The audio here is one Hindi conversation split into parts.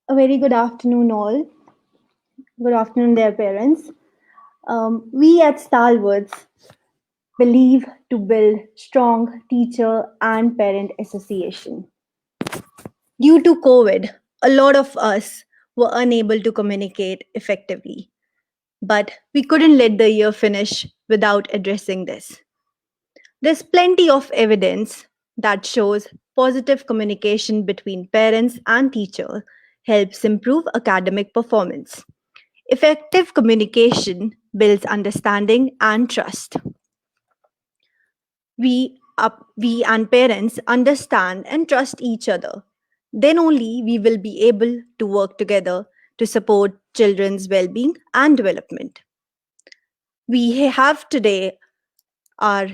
A very good afternoon, all. Good afternoon, dear parents. We at Stalwarts believe to build strong teacher and parent association. Due to COVID, a lot of us were unable to communicate effectively, but we couldn't let the year finish without addressing this. There's plenty of evidence that shows positive communication between parents and teachers helps improve academic performance. Effective communication builds understanding and trust. We and parents understand and trust each other. Then only we will be able to work together to support children's well-being and development. We have today our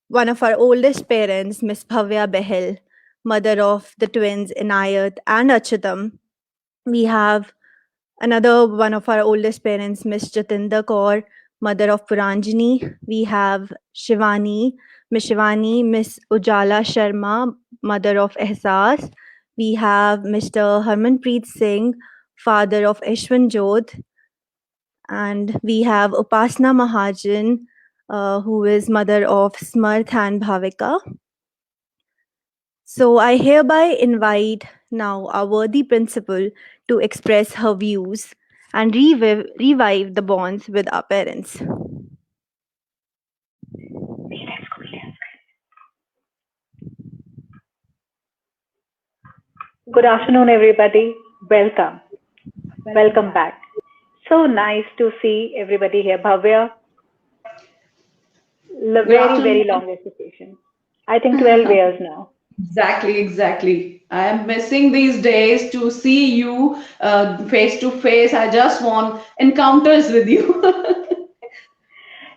one of our oldest parents, Miss Bhavya Behel, mother of the twins Inayat and Achutam. We have another one of our oldest parents, Miss Jatinder Kaur, mother of Puranjani. We have Shivani, Miss Ujala Sharma, mother of Ehsas. We have Mr. Harmanpreet Singh, father of Ishwan Jodh. And we have Upasna Mahajan, who is mother of Smarth and Bhavika. So I hereby invite now our worthy principal to express her views and revive the bonds with our parents. Good afternoon, everybody. Welcome. Welcome back. So nice to see everybody here. Bhavya, Good very, afternoon. very long association. I think 12 years now. Exactly. I am missing these days to see you face to face. I just want encounters with you.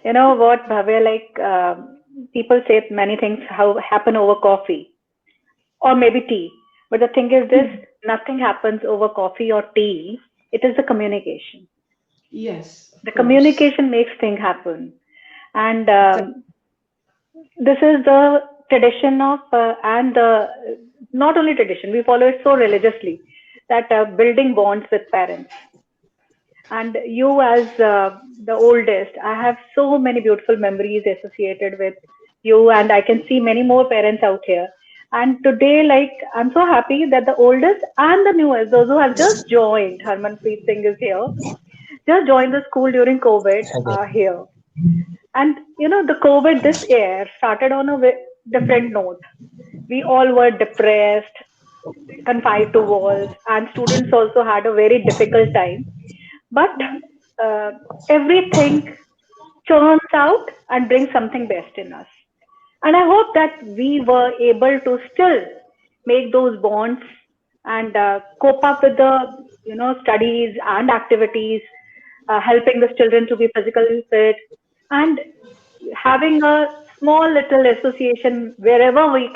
You know what, Bhavya, people say many things how happen over coffee or maybe tea. But the thing is this, nothing happens over coffee or tea. It is the communication. Yes, The of course. communication makes things happen. And Exactly. this is the tradition of and the not only tradition, we follow it so religiously that building bonds with parents. And you as the oldest, I have so many beautiful memories associated with you, and I can see many more parents out here. And today, like, I'm so happy that the oldest and the newest, those who have just joined, Harmanpreet Singh is here, just joined the school during COVID, are here. And you know, the COVID this year started on a different note. We all were depressed, confined to walls, and students also had a very difficult time. But uh, everything turns out and brings something best in us. And I hope that we were able to still make those bonds and cope up with the studies and activities, helping the children to be physically fit, and having a small little association wherever we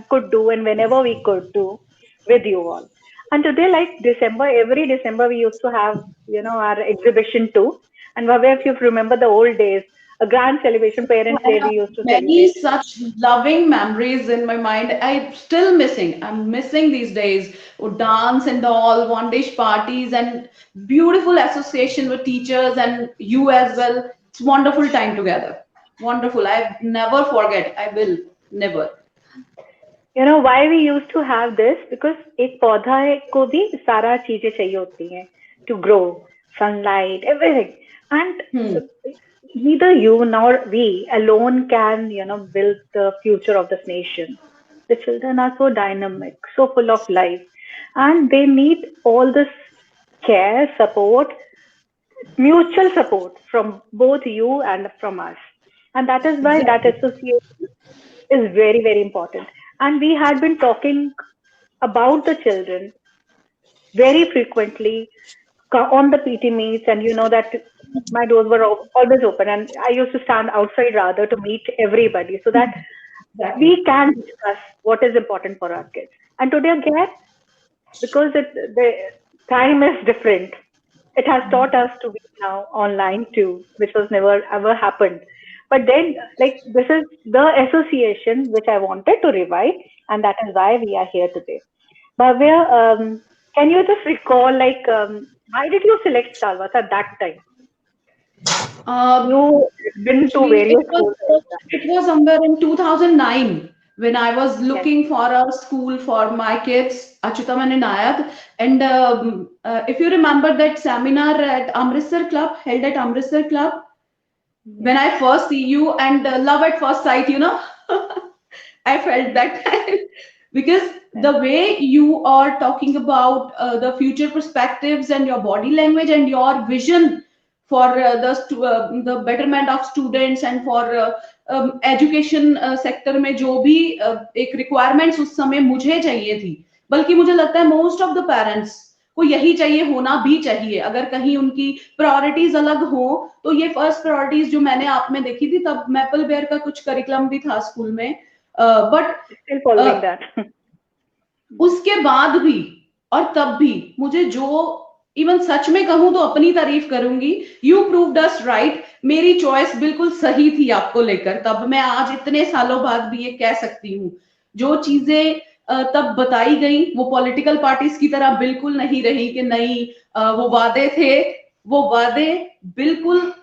could do and whenever we could do with you all. And today, like December, every December we used to have, our exhibition too. And Bhavya, if you remember the old days, a grand celebration, Parents' I Day, we have used to many celebrate. such loving memories in my mind. I'm still missing. I'm missing these days. Oh, dance and all, one dish parties, and beautiful association with teachers and you as well. It's wonderful time together. Wonderful. I never forget. I will never. You know why we used to have this? Because एक पौधा को भी सारा चीजें चाहिए होती हैं to grow, sunlight, everything, and Hmm. neither you nor we alone can build the future of this nation. The children are so dynamic, so full of life, and they need all this care, support, mutual support from both you and from us. And that is why that Exactly. association is very, very important. And we had been talking about the children very frequently on the PT meets, and you know that my doors were always open, and I used to stand outside rather to meet everybody so that Exactly. we can discuss what is important for our kids. And today again, because the time is different, it has taught us to be now online too, which was never ever happened. But then, like, this is the association which I wanted to revive, and that is why we are here today. Bhavya, Can you just recall, like, why did you select Stalwarts at that time? You been to Actually, various schools. it was somewhere in 2009 when I was Yes. looking for a school for my kids, Achyutam and Inayat. And if you remember that seminar at Amritsar Club, held at Amritsar Club, when I first see you and love at first sight, you know, I felt that time because the way you are talking about the future perspectives and your body language and your vision for the betterment of students and for education sector में जो भी एक रिक्वायरमेंट्स उस समय मुझे चाहिए थी, बल्कि मुझे लगता है मोस्ट ऑफ द पेरेंट्स को यही चाहिए, होना भी चाहिए। अगर कहीं उनकी प्रायोरिटीज अलग हो तो ये फर्स्ट प्रायोरिटीज जो मैंने आप में देखी थी, तब मैपल बेयर का कुछ करिकुलम भी था स्कूल में, बट Still following that. उसके बाद भी और तब भी मुझे जो इवन सच में कहूं तो अपनी तारीफ करूंगी, यू प्रूव्ड अस राइट। मेरी चॉइस बिल्कुल सही थी आपको लेकर, तब मैं आज इतने सालों बाद भी ये कह सकती हूँ जो चीजें तब बताई गई वो पॉलिटिकल पार्टीज की तरह बिल्कुल नहीं रही कि नहीं वो वादे थे, वो वादे बिल्कुल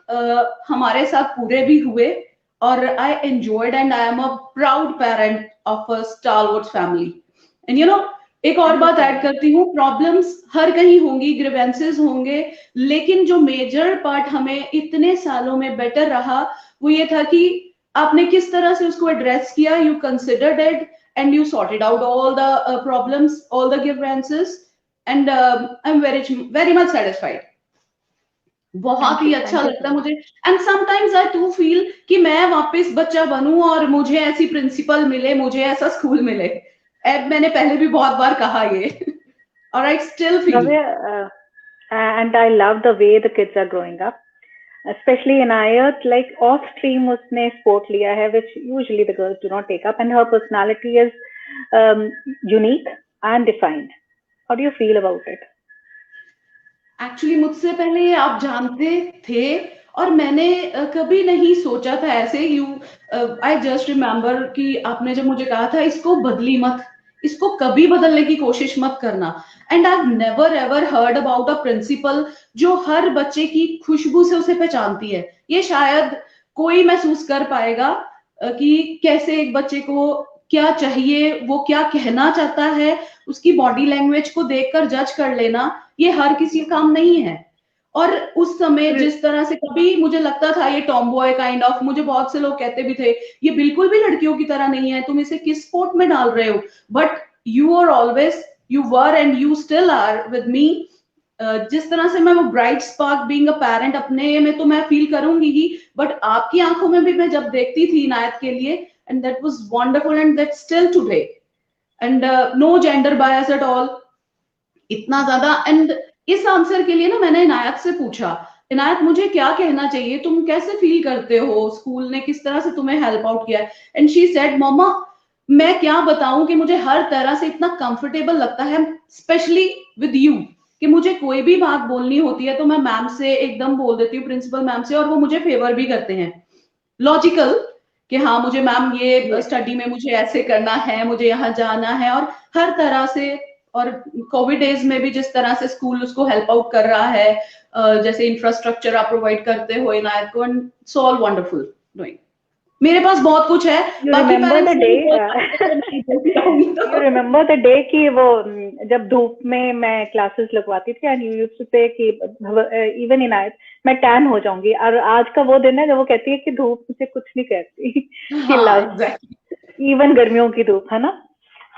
हमारे साथ पूरे भी हुए। और I enjoyed and I am a proud parent of a Stalwarts family. And you know, एक और बात ऐड करती हूँ, प्रॉब्लम्स हर कहीं होंगी, ग्रीवेंसेस होंगे, लेकिन जो मेजर पार्ट हमें इतने सालों में बेटर रहा वो ये था कि आपने किस तरह से उसको एड्रेस किया, you considered it and you sorted out all the problems, all the grievances, and I am very very much satisfied. बहुत ही अच्छा लगता है मुझे। And sometimes I too feel कि मैं वापस बच्चा बनूं और मुझे ऐसी प्रिंसिपल मिले, मुझे ऐसा स्कूल मिले। अब मैंने पहले भी बहुत बार कहा ये, और I still feel. And I love the way the kids are growing up, especially Inayat, like off stream उसने sport लिया है, which usually the girls do not take up, and her personality is unique and defined. How do you feel about it? Actually मुझसे पहले ये आप जानते थे और मैंने कभी नहीं सोचा था ऐसे। यू आई जस्ट रिमेम्बर कि आपने जब मुझे कहा था इसको बदली मत, इसको कभी बदलने की कोशिश मत करना। And I never ever heard about a principal जो हर बच्चे की खुशबू से उसे पहचानती है। ये शायद कोई महसूस कर पाएगा कि कैसे एक बच्चे को क्या चाहिए, वो क्या कहना चाहता है, उसकी बॉडी लैंग्वेज को देखकर जज कर लेना ये हर किसी का काम नहीं है। और उस समय जिस तरह से कभी मुझे लगता था ये टॉम बॉय काइंड ऑफ, मुझे बहुत से लोग कहते भी थे ये बिल्कुल भी लड़कियों की तरह नहीं है, तुम इसे किस स्पोर्ट में डाल रहे हो, but you are always, you were and you still are with me. जिस तरह से मैं वो bright spark being a parent अपने में तो मैं फील करूंगी ही, बट आपकी आंखों में भी मैं जब देखती थी इनायत के लिए, and that was wonderful and that still today, and no gender bias at all, इतना ज्यादा। एंड इस आंसर के लिए ना मैंने इनायत से पूछा, इनायत मुझे क्या कहना चाहिए, तुम कैसे फील करते हो, स्कूल ने किस तरह से तुम्हें हेल्प आउट किया है? एंड शी सेड मम्मा मैं क्या बताऊं कि मुझे हर तरह से इतना कंफर्टेबल लगता है, स्पेशली विद यू, कि मुझे कोई भी बात बोलनी होती है तो मैं मैम से एकदम बोल देती हूँ, प्रिंसिपल मैम से, और वो मुझे फेवर भी करते हैं लॉजिकल कि हाँ मुझे मैम ये स्टडी में मुझे ऐसे करना है, मुझे यहाँ जाना है, और हर तरह से। और कोविड डेज में भी जिस तरह से स्कूल उसको हेल्प आउट कर रहा है, जैसे इंफ्रास्ट्रक्चर आप प्रोवाइड करते हो इनायत को, and so all wonderful doing. मेरे पास बहुत कुछ है, You बाकी remember the day? You remember the day कि वो जब धूप में मैं क्लासेस लगवाती थी and you used to say कि even Inayat मैं टैन हो जाऊंगी, और आज का वो दिन है जब वो कहती है कि धूप मुझे कुछ नहीं कहती। She loves even गर्मियों की धूप, है ना?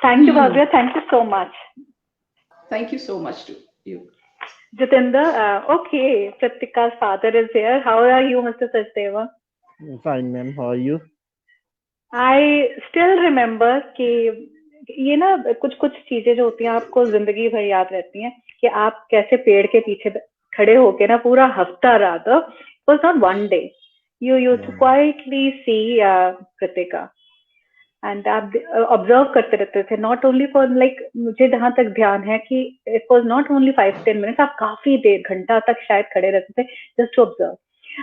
Thank you Bhavya, thank you so much. Thank you so much to you. Jitendra, okay, Pratika's father is here. How are you, Mr. Sachdeva? Fine, ma'am. How are you? I still remember कि ये ना कुछ कुछ चीजें जो होती हैं आपको जिंदगी भर याद रहती हैं, कि आप कैसे पेड़ के पीछे खड़े होके ना पूरा हफ्ता रात, it was not one day, you used to quietly see Pratika and आप ऑब्जर्व करते रहते थे, नॉट ओनली फॉर लाइक, मुझे जहां तक ध्यान है कि it was not only 5-10 minutes, आप काफी देर, घंटा तक शायद खड़े रहते थे just to observe,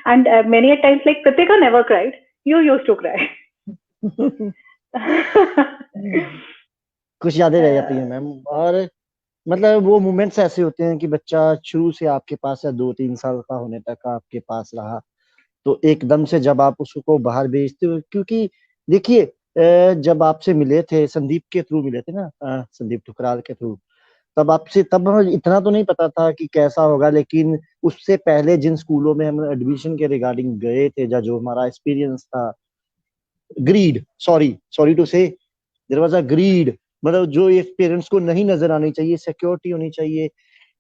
and many times like Pratika never cried, you used to cry. कुछ यादें रह जाती हैं मैम, और मतलब वो मोमेंट्स ऐसे होते हैं कि बच्चा शुरू से आपके पास या 2-3 साल का होने तक आपके पास रहा, तो एकदम से जब आप उसको बाहर भेजते हो, क्योंकि देखिए जब आपसे मिले थे, संदीप के थ्रू मिले थे ना, संदीप ठुकराल के थ्रू, तब हमें इतना तो नहीं पता था कि कैसा होगा, लेकिन उससे पहले जिन स्कूलों में हम एडमिशन के रिगार्डिंग गए थे, या जो हमारा एक्सपीरियंस था, ग्रीड, सॉरी सॉरी टू से, देयर वाज अ ग्रीड, मतलब जो ये पेरेंट्स को नहीं नजर आनी चाहिए, सिक्योरिटी होनी चाहिए,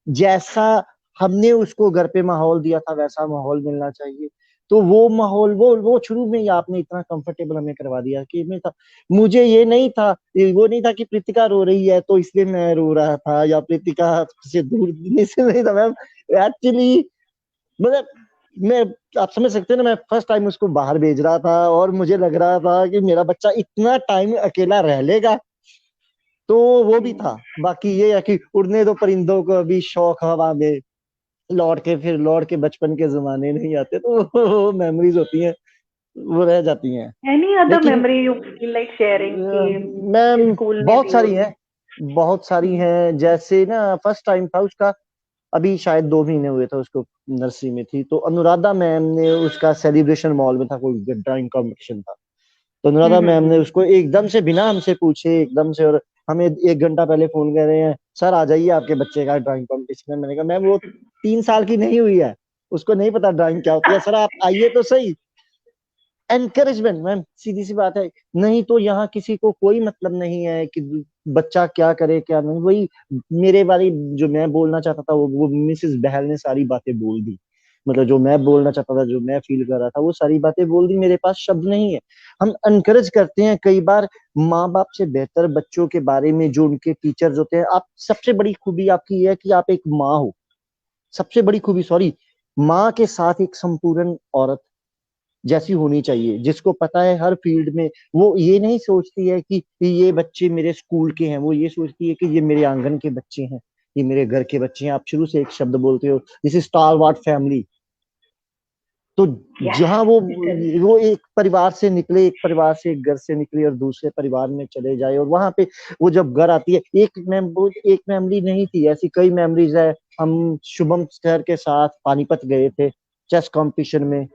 जैसा हमने उसको घर पे माहौल दिया था वैसा माहौल मिलना चाहिए। तो वो माहौल, वो शुरू में ही आपने इतना कंफर्टेबल हमें करवा दिया कि मैं था, मुझे ये नहीं था, वो नहीं था कि प्रीतिका रो रही है तो इसलिए मैं रो रहा था, या प्रीतिका से दूर इसलिए नहीं था मैम। एक्चुअली मतलब मैं, आप समझ सकते हैं ना, मैं फर्स्ट टाइम उसको बाहर भेज रहा था और मुझे लग रहा था कि मेरा बच्चा इतना टाइम अकेला रह लेगा, तो वो भी था। बाकी ये है कि उड़ने दो परिंदों को अभी शौक हवा में, लौट के बचपन के जमाने नहीं आते, तो वो मेमोरीज होती हैं, वो रह जाती हैं। एनी अदर लेकिन memory you feel like sharing कि मैम स्कूल में बहुत भी सारी होगी? हैं, बहुत सारी हैं। जैसे ना फर्स्ट टाइम था उसका, अभी शायद 2 महीने हुए थे उसको, नर्सरी में थी, तो अनुराधा मैम ने उसका सेलिब्रेशन मॉल में था, कोई ड्राइंग कंपटीशन था, तो अनुराधा मैम ने हम्म। उसको एकदम से बिना हमसे पूछे, एकदम से, और हमें 1 घंटा पहले फोन कर रहे हैं, सर आ जाइए आपके बच्चे का ड्राइंग कंपटीशन है। मैंने कहा मैम वो 3 साल की नहीं हुई है, उसको नहीं पता ड्राइंग क्या होती है, सर आप आइए तो सही। एनकरेजमेंट मैम, सीधी सी बात है। नहीं तो यहाँ किसी को कोई मतलब नहीं है कि बच्चा क्या करे क्या नहीं। वही मेरे वाली, जो मैं बोलना चाहता था वो मिसेस बहल ने सारी बातें बोल दी, मतलब जो मैं बोलना चाहता था, जो मैं फील कर रहा था, वो सारी बातें बोल दी। मेरे पास शब्द नहीं है। हम एनकरेज करते हैं कई बार माँ बाप से बेहतर बच्चों के बारे में, जो उनके टीचर्स होते हैं। आप सबसे बड़ी खूबी आपकी ये है कि आप एक माँ हो, सबसे बड़ी खूबी, सॉरी, माँ के साथ एक संपूर्ण औरत जैसी होनी चाहिए, जिसको पता है हर फील्ड में, वो ये नहीं सोचती है कि ये बच्चे मेरे स्कूल के हैं, वो ये सोचती है कि ये मेरे आंगन के बच्चे हैं, ये मेरे घर के बच्चे हैं। आप शुरू से एक शब्द बोलते हो, दिस इज स्टारवार्ट फैमिली। तो यस, जहां इट इज। वो एक परिवार से निकले, एक परिवार से, एक घर से निकले और दूसरे परिवार में चले जाए, और वहां पे वो जब घर आती है, एक मेमोरी नहीं थी, ऐसी कई मेमोरीज है। हम शुभम सर के साथ पानीपत गए थे चेस कंपटीशन में,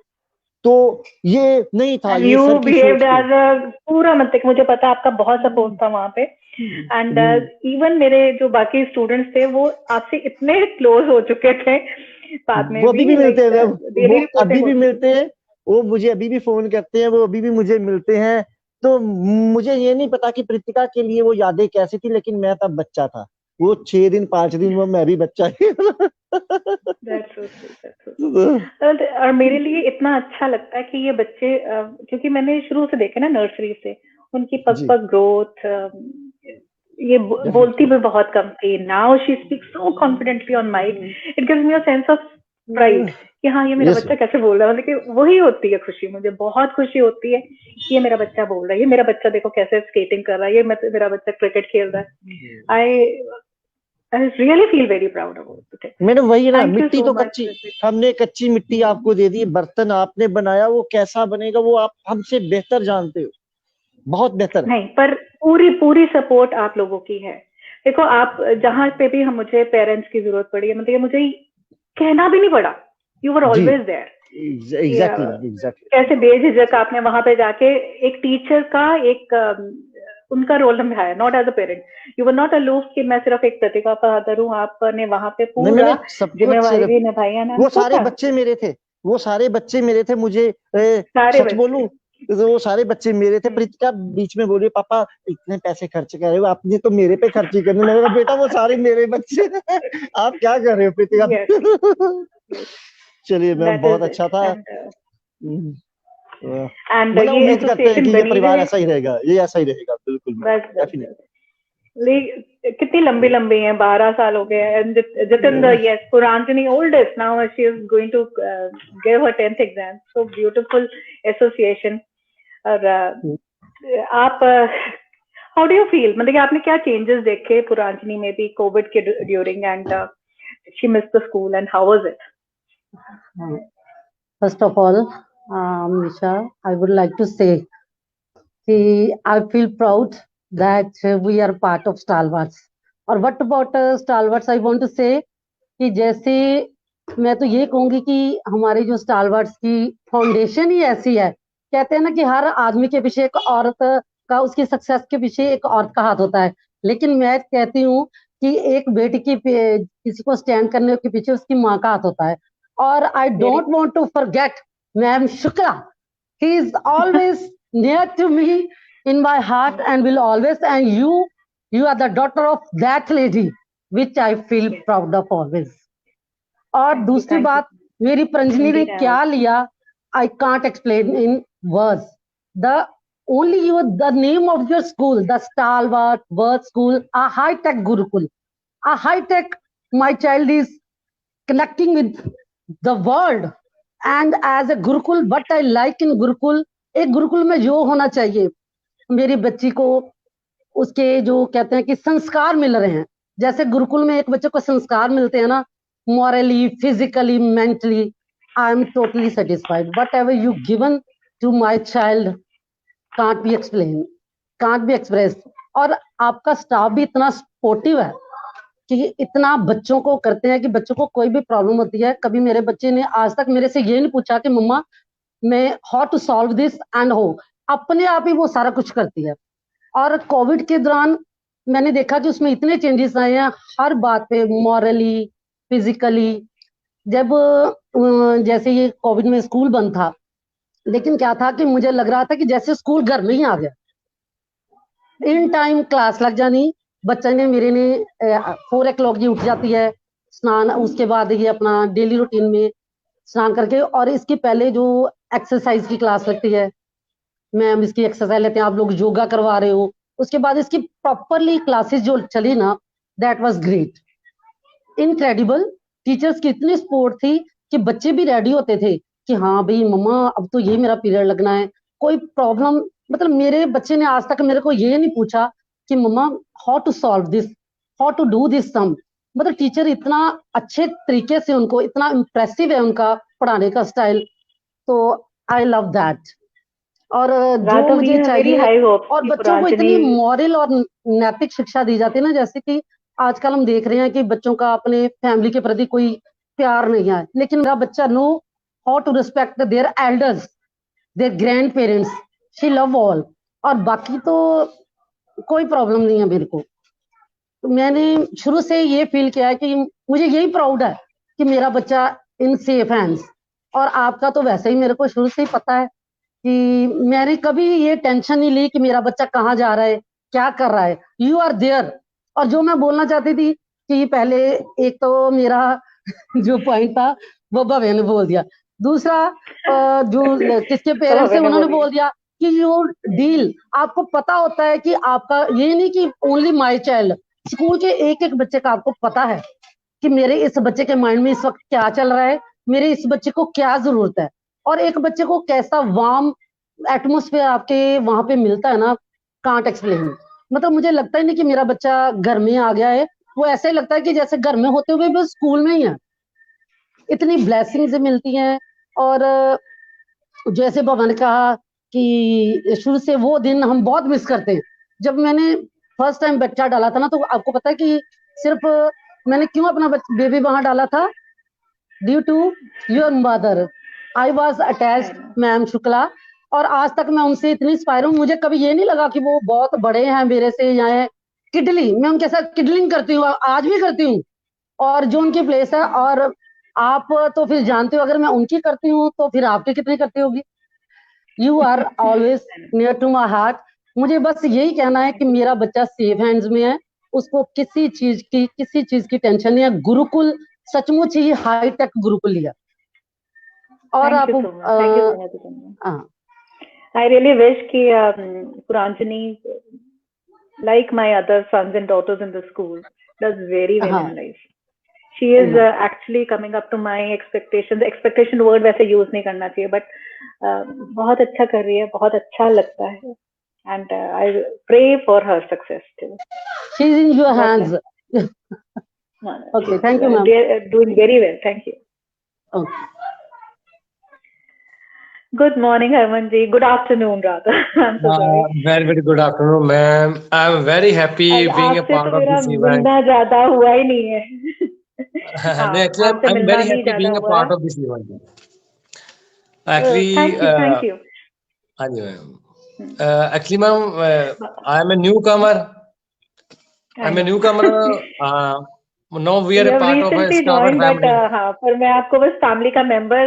तो ये नहीं था, एंड ये यू सर की बिहेव्ड सोच थी। एज अ पूरा, मतलब मुझे पता है आपका बहुत सपोर्ट था वहां पे। एंड हम्म, इवन मेरे जो बाकी स्टूडेंट्स थे वो आपसे इतने क्लोज हो चुके थे बाद में वो अभी भी, भी मिलते लाइक हैं, वो रियली अभी सपोर्टिंग भी होती थी। मिलते हैं, वो मुझे अभी भी फोन करते हैं, वो अभी भी मुझे मिलते हैं। तो मुझे ये नहीं पता कि प्रीतिका के लिए वो यादें कैसी थी, लेकिन मैं तब बच्चा था, वो 6 दिन 5 दिन वो मैं भी बच्चा ही that's so sweet, that's so sweet. और मेरे लिए इतना अच्छा लगता है कि ये बच्चे क्योंकि मैंने शुरू से देखे ना, नर्सरी से उनकी पग जी, पग ग्रोथ, ये बोलती डेफिनेटली। भी बहुत कम थी। Now she speaks so confidently on mic. It gives me a sense of pride कि हाँ, ये मेरा यस, बच्चा कैसे बोल रहा है। मतलब कि वही होती है खुशी, मुझे बहुत खुशी होती है कि ये मेरा बच्चा बोल रहा है, ये मेरा बच्चा देखो कैसे स्केटिंग कर रहा है, ये मेरा बच्चा क्रिकेट खेल रहा है। I really feel very proud about it. Madam वही है ना, थैंक यू मिट्टी सो तो मच। कच्ची, हमने कच्ची मिट्टी आपको दे दी, बर्तन आपने बनाया, वो कैसा बनेगा वो आप हमसे बेहतर जानते हो, बहुत बेहतर। नहीं, पर पूरी पूरी सपोर्ट आप लोगों की है। देखो, आप जहां पे भी हम, मुझे पेरेंट्स की जरूरत पड़ी है, मतलब मुझे कहना भी नहीं पड़ा, यू वर जी, ऑलवेज देयर। Exactly exactly. कैसे बेझिझक आपने वहां पे जाके एक टीचर का एक उनका रोल निभाया, not as a parent. You were not aloof कि मैं सिर्फ एक प्रतिभा फादर हूँ। आपने वहां पे नहीं, मैंने पूरा सब कुछ जिम्मेवारी भी निभाई है ना, वो सारे सोचा बच्चे मेरे थे, वो सारे बच्चे मेरे थे। मुझे सारे सच बच्चे। बोलूं तो वो सारे बच्चे मेरे थे। हम्म। प्रीतिका बीच में बोली, पापा इतने पैसे खर्च कर रहे हो, आपने तो मेरे पे खर्च ही करने। मैंने कहा बेटा वो सारे मेरे बच्चे हैं। आप क्या कर रहे हो प्रीतिका। यस, यस, चलिए मैम, दैट बहुत इज अच्छा इट। था। एंड मतलब ये उम्मीद करते हैं कि एसोसिएशन ये बनी परिवार रहे। ऐसा ही रहेगा, ये ऐसा ही रहेगा, बिल्कुल मैम, बस बस डेफिनेटली। बस। कितनी लंबी लंबी है, 12 साल हो गए। And Jitendra, yes, Puranjani oldest now, she is going to give her 10th exam. So beautiful association. और आप हाउ डू यू फील, मतलब कि आपने क्या चेंजेस देखे पुरांजनी में भी कोविड के during, and she miss the school, and how was it? First of all, Nisha, I would like to say I feel proud that we are part of Stalwarts. और what about Stalwarts, I want to say कि जैसे मैं तो ये कहूंगी कि हमारी जो स्टालवर्ट्स की फाउंडेशन ही ऐसी है। कहते हैं ना कि हर आदमी के पीछे एक औरत का, उसकी सक्सेस के पीछे एक औरत का हाथ होता है, लेकिन मैं कहती हूँ कि एक बेटी की किसी को स्टैंड करने के पीछे उसकी माँ का हाथ होता है। और I don't want to forget ma'am Shukla, he is always near to me in my heart and will always, and you are the daughter of that lady which I feel proud of always. और दूसरी Thank you. बात, मेरी प्रंजनी ने Indeed, I क्या लिया, I can't explain in words. The only you, the name of your school, the Stalwart Birth School, a high tech Gurukul, a high tech, my child is connecting with the world. And as a Gurukul, what I like in Gurukul, एक गुरुकुल में जो होना चाहिए मेरी बच्ची को, उसके जो कहते हैं कि संस्कार मिल रहे हैं, जैसे गुरुकुल में एक बच्चे को संस्कार मिलते हैं ना, morally, physically, mentally, I am totally satisfied. Whatever you given to my child can't be explained, can't be expressed. और आपका स्टाफ भी इतना सपोर्टिव है कि इतना बच्चों को करते हैं कि बच्चों को कोई भी प्रॉब्लम होती है, कभी मेरे बच्चे ने आज तक मेरे से ये नहीं पूछा कि मम्मा मैं how to solve this and हो, अपने आप ही वो सारा कुछ करती है। और कोविड के दौरान मैंने देखा कि उसमें इतने चेंजेस आए हैं हर बात पे, मॉरली, फिजिकली। जब जैसे ये कोविड में स्कूल बंद था, लेकिन क्या था कि मुझे लग रहा था कि जैसे स्कूल घर में ही आ गया, इन टाइम क्लास लग जानी, बच्चे ने मेरे ने 4 o'clock ही उठ जाती है, स्नान, उसके बाद ये अपना डेली रूटीन में स्नान करके, और इसके पहले जो एक्सरसाइज की क्लास लगती है, मैम इसकी एक्सरसाइज लेते हैं, आप लोग योगा करवा रहे हो, उसके बाद इसकी प्रॉपरली क्लासेस जो चली ना, that was great, incredible. Teachers की इतनी सपोर्ट थी कि बच्चे भी रेडी होते थे कि हाँ भाई मम्मा अब तो ये मेरा पीरियड लगना है, कोई प्रॉब्लम, मतलब मेरे बच्चे ने आज तक मेरे को ये नहीं पूछा कि mamma how to solve this, how to do this sum. मतलब टीचर इतना अच्छे तरीके से, उनको इतना इम्प्रेसिव है उनका पढ़ाने का स्टाइल, तो आई लव दैट। और जो Radha, we मुझे have very चाहिए, high hopes और कि बच्चों को इतनी पुरांजलि, मॉरल और नैतिक शिक्षा दी जाती है ना, जैसे कि आजकल हम देख रहे हैं कि बच्चों का अपने फैमिली के प्रति कोई प्यार नहीं है, लेकिन मेरा बच्चा know how to respect their elders, their grandparents, she love all. और बाकी तो कोई प्रॉब्लम नहीं है मेरे को। तो मैंने शुरू से ये फील किया है कि मुझे यही प्राउड है कि मेरा बच्चा इन सेफ हैंड्स। और आपका तो वैसे ही मेरे को शुरू से ही पता है कि मैंने कभी ये टेंशन नहीं ली कि मेरा बच्चा कहाँ जा रहा है, क्या कर रहा है, यू आर देयर। और जो मैं बोलना चाहती थी कि पहले, एक तो मेरा जो पॉइंट था वो भव्य ने बोल दिया, दूसरा जो किसके पेरेंट्स थे मैंने उन्होंने बोली, बोल दिया कि जो डील आपको पता होता है कि आपका, ये नहीं कि ओनली माय चाइल्ड, स्कूल के एक एक बच्चे का आपको पता है कि मेरे इस बच्चे के माइंड में इस वक्त क्या चल रहा है, मेरे इस बच्चे को क्या जरूरत है, और एक बच्चे को कैसा वार्म एटमोस्फेयर आपके वहां पे मिलता है ना, कांट एक्सप्लेन। मतलब मुझे लगता ही नहीं कि मेरा बच्चा घर में आ गया है, वो ऐसा ही लगता है कि जैसे घर में होते हुए भी स्कूल में ही है। इतनी ब्लेसिंग्स मिलती हैं। और जैसे बाबा ने कहा कि शुरू से वो दिन हम बहुत मिस करते हैं। जब मैंने फर्स्ट टाइम बच्चा डाला था ना, तो आपको पता है कि सिर्फ मैंने क्यों अपना बेबी वहां डाला था, due to your mother, I was attached ma'am Shukla. और आज तक मैं उनसे इतनी इंस्पायर हूँ, मुझे कभी ये नहीं लगा कि वो बहुत बड़े हैं मेरे से या है किडली, मैं उनके साथ किडलिंग करती हूँ, आज भी करती हूँ। और जो उनकी प्लेस है, और आप तो फिर जानते हो अगर मैं उनकी करती हूँ तो फिर आपकी कितनी करती होगी। You are always near to my heart. मुझे बस यही कहना है कि मेरा बच्चा सेफ हैंड्स में है, उसको किसी चीज की टेंशन नहीं है। गुरुकुल सचमुच ही हाई टेक गुरुकुल लिया। और thank आप you so much. Thank you so much, Jitendra. हाँ, I really wish कि Puranjani, like my other sons and daughters in the school, does very well हाँ, in life. She is actually coming up to my expectation. The expectation word वैसे use नहीं करना चाहिए, but बहुत अच्छा कर रही है, बहुत अच्छा लगता है, and I pray for her success too. she is in your God hands. bless. No, no, Okay, she's thank you ma'am. doing very well. Thank you. Okay. Good morning, Harman ji. Good afternoon, rather. I'm so sorry. Very good afternoon, ma'am. I'm very happy आज being a आपसे part तो of मेरा this event. मिलना ज्यादा हुआ ही नहीं है. हाँ, Actually, आपसे I'm मिलना very नहीं happy ज्यादा being a हुआ है. part of this event. Actually, Thank you. हाँ जी ma'am. Actually, ma'am, I'm a newcomer. I I'm a know. newcomer. Now we are You a have part of a recently Starboard joined, but family. हाँ, पर मैं आपको बस फैमिली का मेंबर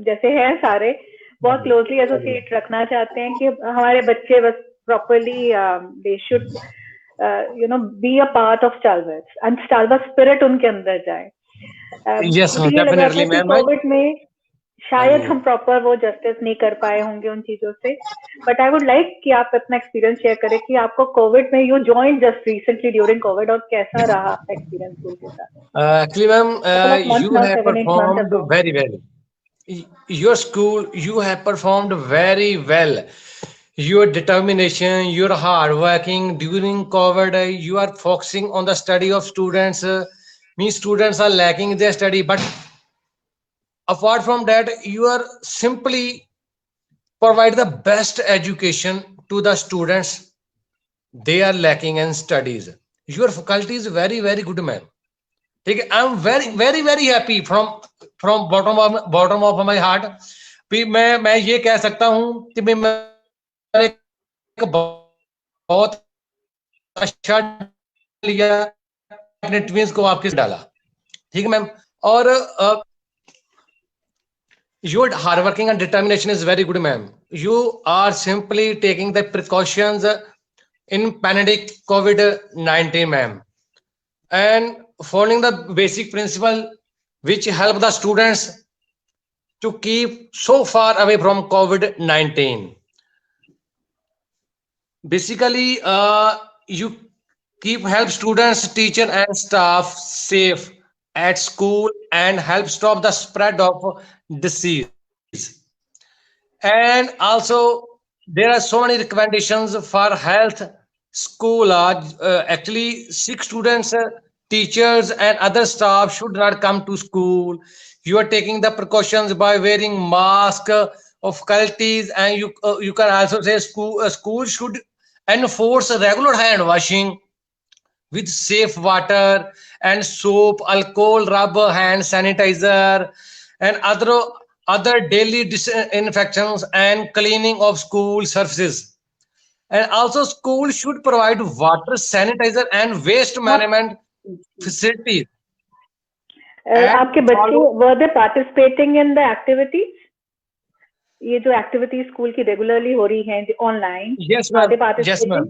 जैसे हैं सारे बहुत क्लोजली एसोसिएट रखना चाहते हैं कि हमारे बच्चे बस properly they should be a part of Starbucks and Starbucks spirit उनके अंदर जाए. Yes, मुझे ma'am, ये लग रहा था definitely, कि ma'am. कोविड में शायद जी. हम प्रॉपर वो जस्टिस नहीं कर पाए होंगे उन चीजों से, बट आई वुड लाइक कि आप अपना एक्सपीरियंस शेयर करें कि आपको कोविड में you join just recently during Covid और कैसा रहा आपका एक्सपीरियंस स्कूल के साथ. Actually, ma'am, couple of months you now, have 7-8 months performed ago. very well. Your school, you have performed very well. Your determination, your hard working during COVID, you are focusing on the study of students. Means students are lacking in their study, but apart from that, you are simply provide the best education to the students. They are lacking in studies. Your faculty is very good, man. ठीक है. आई am very happy from bottom of my heart. भी मैं ये कह सकता हूँ कि मैंने एक बहुत अच्छा लिया अपने ट्विंस को आपके डाला. ठीक है मैम. और your hard working and determination is very good, ma'am. You are simply taking the precautions in pandemic COVID-19, ma'am, and following the basic principle which help the students to keep so far away from COVID-19. Basically, you keep help students, teacher and staff safe at school and help stop the spread of disease. And also there are so many recommendations for health. School actually sick students, teachers and other staff should not come to school. You are taking the precautions by wearing mask of faculties, and you can also say school should enforce regular hand washing with safe water and soap, alcohol, rubber, hand sanitizer, and other daily disinfections and cleaning of school surfaces. And also, school should provide water, sanitizer, and waste आप management facilities. And आपके बच्चे follow. were they participating in the activities? ये जो एक्टिविटीज स्कूल की रेगुलरली हो रही हैं online, Yes, are they ma'am. Yes, participating? ma'am.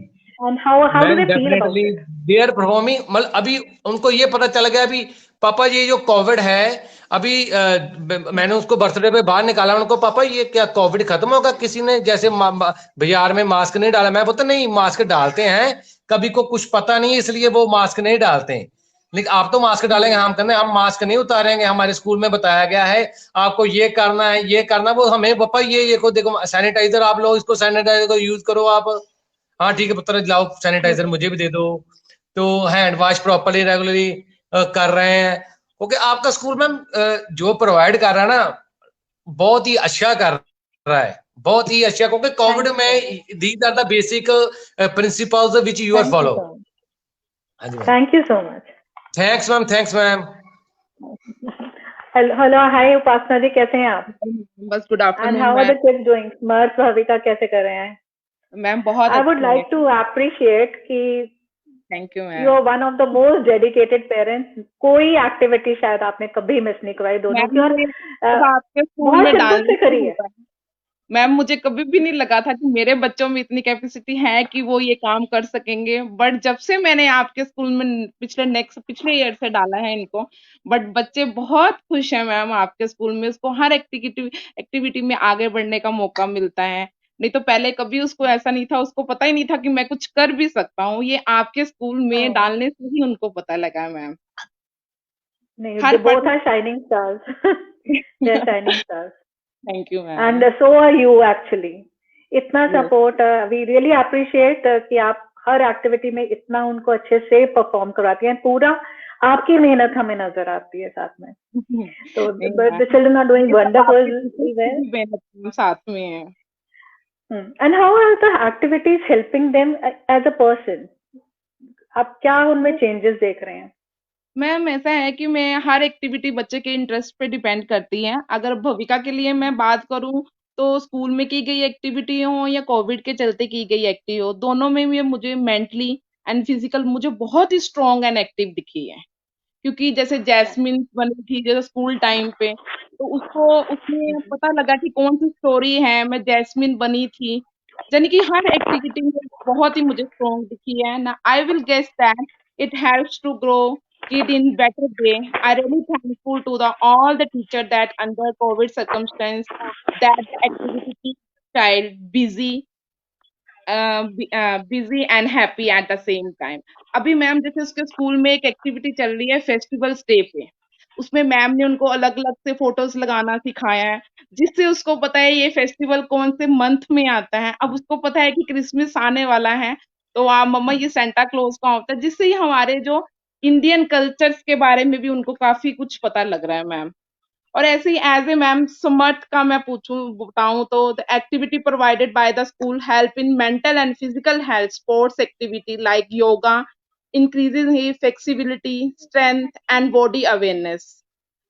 And how do ma'am they feel about definitely it? They are performing. मतलब अभी उनको ये पता चल गया अभी पापा ये जो कोविड है अभी मैंने उसको बर्थडे पे बाहर निकाला. उनको पापा ये क्या कोविड खत्म होगा? किसी ने जैसे बाजार में मास्क नहीं डाला. मैं बोलता नहीं, मास्क डालते हैं, कभी को कुछ पता नहीं इसलिए वो मास्क नहीं डालते हैं. लेकिन आप तो मास्क डालेंगे, हम मास्क नहीं उतारेंगे. हमारे स्कूल में बताया गया है आपको ये करना है, ये करना. वो हमें पापा ये को देखो सैनिटाइजर आप लो, इसको सैनिटाइजर को यूज करो आप. हाँ ठीक है पुत्र, लाओ सैनिटाइजर मुझे भी दे दो. तो हैंड वॉश प्रॉपरली रेगुलरली कर रहे हैं. ओके, आपका स्कूल मैम जो प्रोवाइड कर रहा है ना बहुत ही अच्छा कर रहा है, बहुत ही अच्छा. क्योंकि कोविड में these are the basic principles which you are follow. Thank you so much. Thanks ma'am. Thanks ma'am. Hello, hi Upasana ji, कैसे हैं आप? बस good and afternoon how are the ma'am. Kids doing? Samarth Bhavika कैसे कर रहे हैं? मैम बहुत आई वुड अच्छे लाइक हैं. टू अप्रिशिएट कि thank you you ma'am. Are one of the most dedicated parents. कोई एक्टिविटी शायद आपने कभी मिस नहीं करवाई दोनों की, और मैम जब आपके स्कूल बहुत में शिद्दत डालने से करी शुरू है. हुआ, मैम मुझे कभी भी नहीं लगा था कि मेरे बच्चों में इतनी कैपेसिटी है कि वो ये काम कर सकेंगे. बट जब से मैंने आपके स्कूल में पिछले ईयर से डाला है इनको, बट बच्चे बहुत खुश हैं मैम आपके स्कूल में. उसको हर एक्टिविटी में आगे बढ़ने का मौका मिलता है. नहीं तो पहले कभी उसको ऐसा नहीं था, उसको पता ही नहीं था कि मैं कुछ कर भी सकता हूँ. ये आपके स्कूल में डालने से ही उनको पता लगा है मैम. नहीं, हर they both are shining stars. They're shining stars. Thank you ma'am. And so are you actually. इतना Yes. Support, we really appreciate कि आप हर एक्टिविटी में इतना उनको अच्छे से परफॉर्म करवाती हैं. पूरा आपकी मेहनत हमें नजर आती है साथ में। तो नहीं the ma'am, children are doing ये सब आपके wonderfully टीचर्स की well. भी मेहनत साथ में है। And how are the activities helping them as a person? आप क्या उनमें चेंजेस देख रहे हैं? मैम ऐसा है कि मैं हर एक्टिविटी बच्चे के इंटरेस्ट पे डिपेंड करती है। अगर भविका के लिए मैं बात करूँ तो स्कूल में की गई एक्टिविटी हो या कोविड के चलते की गई एक्टिव हो, दोनों में भी मुझे मेंटली एंड फिजिकल मुझे बहुत ही स्ट्रॉन्ग एंड एक्टिव दिखी है। क्योंकि जैसे जैस्मिन बनी थी जैसे स्कूल टाइम पे, तो उसको उसमें पता लगा कि कौन-सी स्टोरी है, मैं जैस्मिन बनी थी। यानी कि हर एक्टिविटी में बहुत ही मुझे स्ट्रॉन्ग दिखी है ना। I will guess that it helps to grow kid in better way. I really thankful to the all the teacher that under COVID circumstance that the activity keep child busy busy and happy at the same time. अभी मैम जैसे उसके स्कूल में एक एक्टिविटी चल रही है फेस्टिवल्स डे पे, उसमें मैम ने उनको अलग-अलग से फोटोज़ लगाना सिखाया है, जिससे उसको पता है ये फेस्टिवल कौन से मंथ में आता है। अब उसको पता है कि क्रिसमस आने वाला है, तो मम्मा ये सांता क्लॉज कहाँ होता है, जिससे ये हमारे जो इंडियन कल्चर्स के बारे में भी उनको काफ़ी कुछ पता लग रहा है मैम। और ऐसे ही एज़ ए मैम समर्थ का मैं बताऊँ तो the activity provided by the school help in mental and physical health, sports activity like yoga, increases his flexibility, strength and body awareness.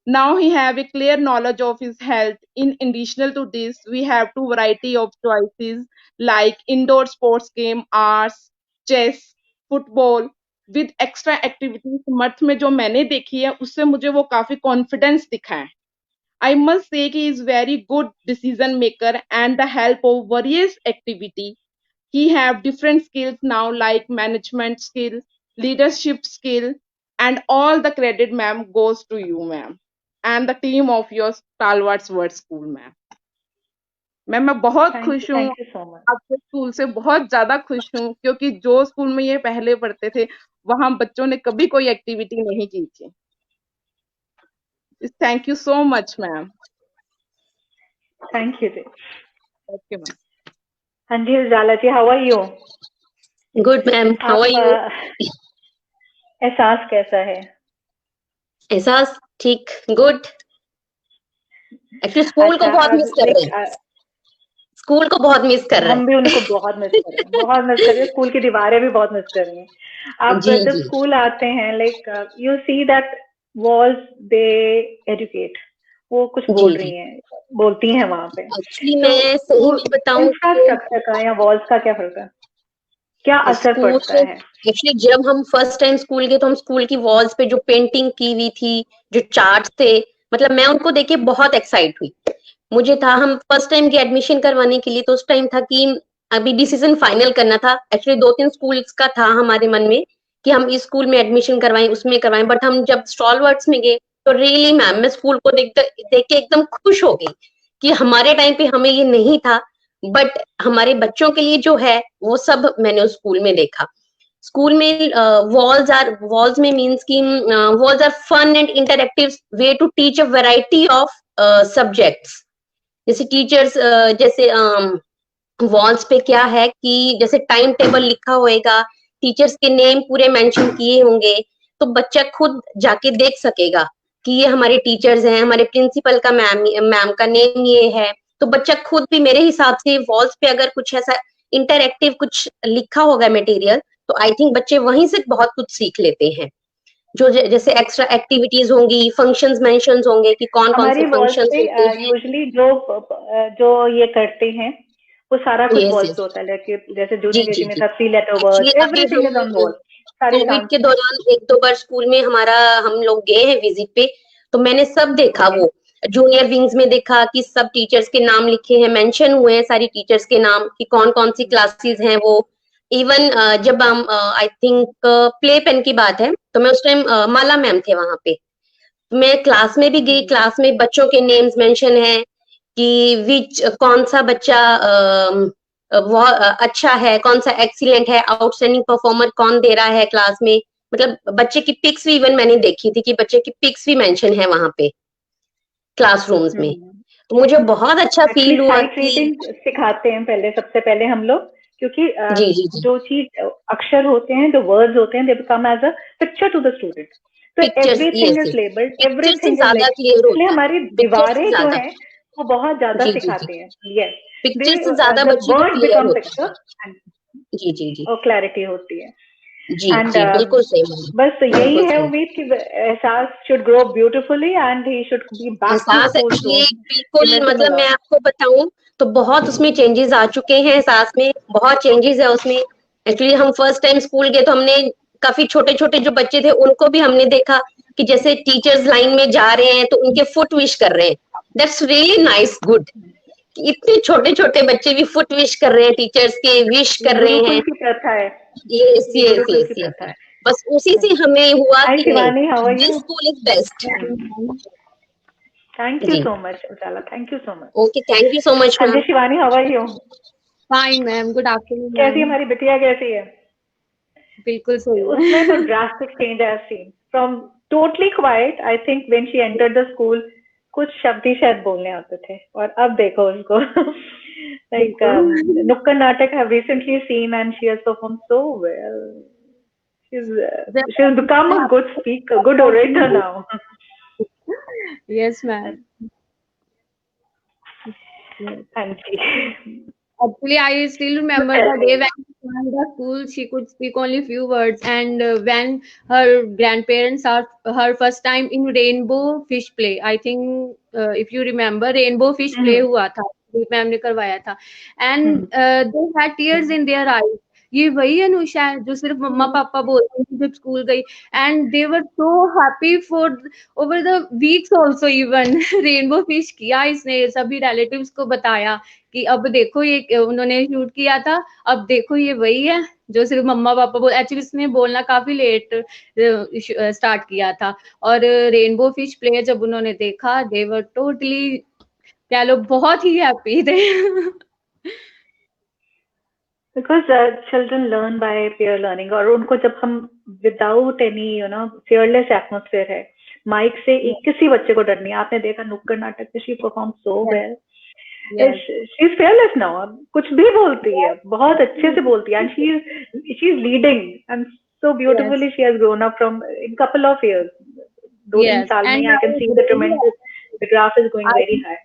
Now he have a clear knowledge of his health. In additional to this, we have two variety of choices like indoor sports game, arts, chess, football. With extra activities, समर्थ में जो मैंने देखी है उससे मुझे वो काफी कॉन्फिडेंस दिखा है। I must say he is very good decision maker and the help of various activity. He have different skills now like management skill, leadership skill and all the credit ma'am goes to you ma'am and the team of your Stalwarts Word School ma'am. Ma'am मैं बहुत खुश हूँ, Thank you so much. आपके स्कूल से बहुत ज़्यादा खुश हूँ क्योंकि जो स्कूल में ये पहले पढ़ते थे, वहाँ बच्चों ने कभी कोई एक्टिविटी नहीं की थी। Thank you so much ma'am. Thank you जी। Okay ma'am. हाँ जी Ujala ji, how are you? Good ma'am, how are you? एहसास कैसा है? एहसास ठीक, गुड। एक्चुअली स्कूल को बहुत मिस कर रहे हैं, स्कूल को बहुत मिस कर रहे हम हैं। भी उनको बहुत मिस कर रहे हैं, बहुत मिस कर रहे हैं, स्कूल की दीवारें भी बहुत मिस कर रही हैं। आप जी जब जी स्कूल आते हैं like you see that walls they educate, वो कुछ बोल जी रही जी। हैं, बोलती हैं वहां पे। एक्चुअली तो मैं सही में बताऊं तो इंफ्रास्ट्रक्चर का या वॉल्स का क्या फर्क है, क्या असर स्कूल पड़ता है? एक्चुअली जब हम फर्स्ट टाइम स्कूल गए तो हम स्कूल की वॉल्स पे जो पेंटिंग की हुई थी, जो चार्ट्स थे, मतलब मैं उनको देख के बहुत एक्साइट हुई। मुझे था हम फर्स्ट टाइम की एडमिशन करवाने के लिए, तो उस टाइम था कि अभी डिसीजन फाइनल करना था। एक्चुअली 2-3 स्कूल्स का था हमारे मन में कि हम इस स्कूल में एडमिशन करवाएं, उसमें करवाएं, बट हम जब स्टॉलवर्ड्स में गए तो रियली मैम मैं स्कूल को देख के एकदम खुश हो गई कि हमारे टाइम पे हमें ये नहीं था, बट हमारे बच्चों के लिए जो है वो सब मैंने उस स्कूल में देखा। स्कूल में वॉल्स में मीन्स की walls are fun and interactive way to teach a variety of subjects. जैसे टीचर्स जैसे वॉल्स पे क्या है कि जैसे टाइम टेबल लिखा होएगा, टीचर्स के नेम पूरे मेंशन किए होंगे, तो बच्चा खुद जाके देख सकेगा कि ये हमारे टीचर्स हैं, हमारे प्रिंसिपल का मैम का नेम ये है। तो बच्चा खुद भी मेरे हिसाब से वॉल्स पे अगर कुछ ऐसा इंटरएक्टिव कुछ लिखा होगा मटेरियल, तो आई थिंक बच्चे वहीं से बहुत कुछ सीख लेते हैं। जो जैसे एक्स्ट्रा एक्टिविटीज होंगी, फंक्शंस मेंशंस होंगे कि कौन कौन से हमारी वॉल्स फंक्शंस पे होते हैं। यूजुअली जो ये करते हैं वो सारा कुछ यस वॉल्स यस पे होता है, जैसे जी जूनियर जी केजी में जी। था 3 लेटर एक्चुअली वर्ड, अभी एवरीथिंग इज ऑन हम वॉल, सारे कोविड साउंड। के दौरान 1-2 बार स्कूल में हमारा हम लोग गए हैं विजिट पे, तो मैंने सब देखा। वो जूनियर विंग्स में देखा कि सब टीचर्स के नाम लिखे हैं, मेंशन हुए हैं सारी टीचर्स के नाम कि कौन कौन सी क्लासेस हैं वो। इवन जब हम आई थिंक प्ले पेन की बात है, तो मैं उस टाइम माला मैम थे वहां पे, मैं क्लास में भी गई, क्लास में बच्चों के नेम्स मेंशन है कि विच कौन सा बच्चा वो अच्छा है, कौन सा एक्सीलेंट है, आउटस्टैंडिंग परफॉर्मर कौन दे रहा है क्लास में। मतलब बच्चे की पिक्स भी इवन मैंने देखी थी कि बच्चे की पिक्स भी मेंशन है वहां पे क्लासरूम्स में। तो मुझे बहुत अच्छा एक्चुअली फील हुआ साइट कि रीडिंग सिखाते हैं पहले, सबसे पहले हम लोग, क्योंकि जी जी जी जो चीज अक्षर होते हैं, जो वर्ड्स होते हैं, they become as a picture to the student. Pictures, everything yes, is yes. labeled, Pictures से everything is ज्यादा like, क्लियर इसलिए होता है, हमारी पिक्चर से दीवारें जो ज्यादा, हैं वो बहुत ज्यादा जी जी जी, सिखाती हैं. Yes, पिक्चर they से ज्यादा the बच्चों को word क्लियर become होता picture है, and जी जी जी और क्लैरिटी होती है. जी And जी, बिल्कुल सही मैम, बस यही बिल्कुल है सही. उम्मीद कि एहसास should grow beautifully and he should be back to एहसास school ये soon. बिल्कुल, मैं से मतलब मिला. मैं आपको बताऊं तो बहुत उसमें चेंजेस आ चुके हैं, एहसास में बहुत चेंजेस है उसमें. एक्चुअली हम फर्स्ट टाइम स्कूल गए तो हमने काफी छोटे छोटे जो बच्चे थे उनको भी हमने देखा कि जैसे टीचर्स लाइन में जा रहे हैं तो उनके फुट विश कर रहे हैं. That's really nice, good. इतने छोटे छोटे बच्चे भी फुट विश कर रहे हैं, टीचर्स के विश ये कर रहे गुरुकुल हैं. की प्रथा है. यस ये यस गुरुकुल यस की यस. प्रथा है. बस उसी से हमें हुआ Hi कि नहीं, Shivani, how are this you? School is best. Thank you जी, so much, Ujala. Thank you so much. Okay, thank you so much हाँ जी ma'am. Shivani, how are you? Fine ma'am, good afternoon कैसी है मैम. हमारी बिटिया, कैसी है? बिल्कुल सही उसमें तो है. drastic change I have seen. From totally quiet, I think when she entered the school, कुछ शब्द ही शायद बोलने आते थे और अब देखो उसको. Like Nukkad Natak I have recently seen and she has performed so well. She's become a good speaker, good orator now. Yes ma'am. हाँ जी. Actually, I still remember the day when she joined the school. She could speak only few words, and when her grandparents are her first time in Rainbow Fish Play. I think if you remember, Rainbow Fish Play हुआ था, मैम ने करवाया था, and they had tears in their eyes. ये वही अनुषा है जो सिर्फ मम्मा पापा बोलते हैं जब स्कूल गई, and they were so happy for over the weeks also even. Rainbow fish किया इसने, सभी रिलेटिव्स को बताया कि अब देखो ये उन्होंने शूट किया था, अब देखो ये वही है जो सिर्फ मम्मा पापा बोल. एक्चुअली इसने बोलना काफी लेट स्टार्ट किया था, और रेनबो फिश प्ले जब उन्होंने देखा, दे वर टोटली, क्या लोग बहुत ही हैप्पी थे. Because children learn by peer learning और उनको जब हम without any fearless atmosphere है, माइक से किसी बच्चे को डर नहीं. आपने देखा नुक्कड़ नाटक में she performed so well. She's fearless now. कुछ भी बोलती है, बहुत अच्छे से बोलती है, and she's leading and so beautifully she has grown up from in couple of years. 2-3 साल में I can see the graph is going very high.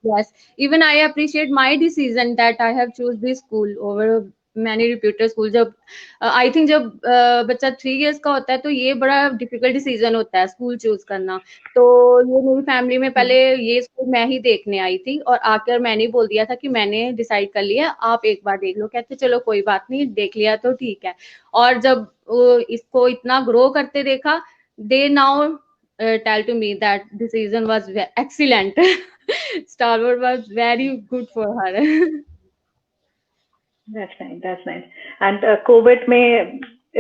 Yes, even I appreciate my decision that I have choose this school over many reputed school. जब I think जब बच्चा 3 years का होता है तो ये बड़ा डिफिकल्ट डिसीजन होता है स्कूल चूज करना. तो ये मेरी फैमिली में पहले ये स्कूल मैं ही देखने आई थी, और आकर मैंने बोल दिया था कि मैंने डिसाइड कर लिया, आप एक बार देख लो. कहते चलो कोई बात नहीं, देख लिया तो ठीक है. और जब इसको इतना ग्रो करते देखा, they now tell to me that decision was excellent. Starboard was very good for her. That's nice. That's nice. And COVID में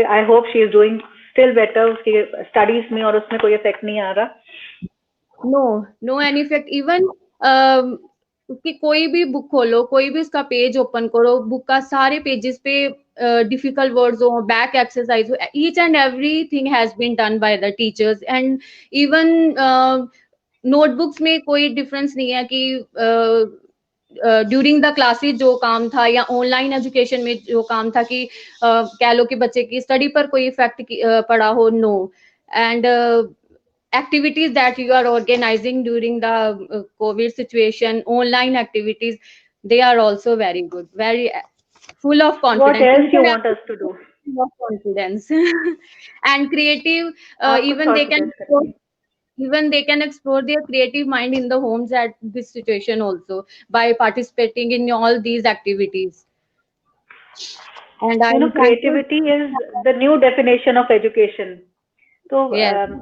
I hope she is doing still better. उसकी studies में और उसमें कोई effect नहीं आ रहा. No any effect. Even उसकी कोई भी बुक खोलो, कोई भी उसका पेज ओपन करो, बुक का सारे पेजेस पे डिफिकल्ट वर्ड्स हो, बैक एक्सरसाइज हो, each and everything has been done by the teachers. And even notebooks में कोई डिफरेंस नहीं है कि ड्यूरिंग द क्लासेस जो काम था या ऑनलाइन एजुकेशन में जो काम था कि कह लो कि बच्चे की स्टडी पर कोई इफेक्ट पड़ा हो. No. And activities that you are organizing during the COVID situation, online activities, they are also very good, very full of confidence. What else you want us to do? Full of confidence. And creative, even they can explore their creative mind in the homes at this situation also by participating in all these activities. And creativity is the new definition of education. So yes.